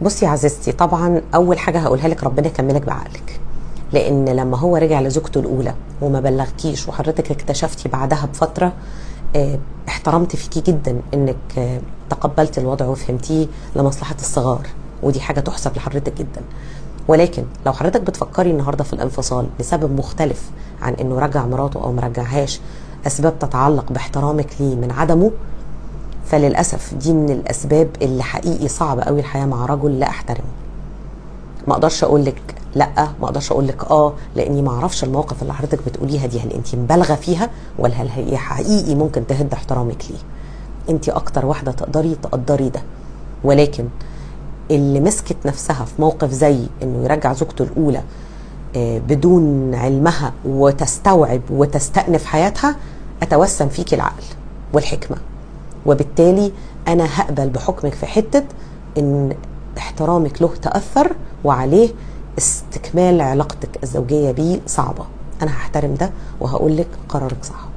بصي يا عزيزتي، طبعا اول حاجه هقولها لك ربنا يكملك بعقلك. لان لما هو رجع لزوجته الاولى وما بلغكيش وحضرتك اكتشفتي بعدها بفتره، احترمت فيكي جدا انك تقبلت الوضع وفهمتيه لمصلحه الصغار، ودي حاجه تحسب لحضرتك جدا. ولكن لو حضرتك بتفكري النهارده في الانفصال لسبب مختلف عن انه رجع مراته او مرجعهاش، اسباب تتعلق باحترامك ليه من عدمه، فللاسف دي من الاسباب اللي حقيقي صعب قوي الحياه مع رجل لا احترمه. ما اقدرش اقول لك لا، ما اقدرش اقول لك لاني ما اعرفش المواقف اللي حضرتك بتقوليها دي هل انت مبالغه فيها ولا هل هي حقيقي ممكن تهد احترامك ليه. انت اكتر واحده تقدري تقدري ده. ولكن اللي مسكت نفسها في موقف زي انه يرجع زوجته الاولى بدون علمها وتستوعب وتستأنف حياتها، اتوسم فيكي العقل والحكمه، وبالتالي انا هقبل بحكمك في حته ان احترامك له تأثر وعليه استكمال علاقتك الزوجيه بيه صعبه. انا هحترم ده وهقول لك قرارك صح.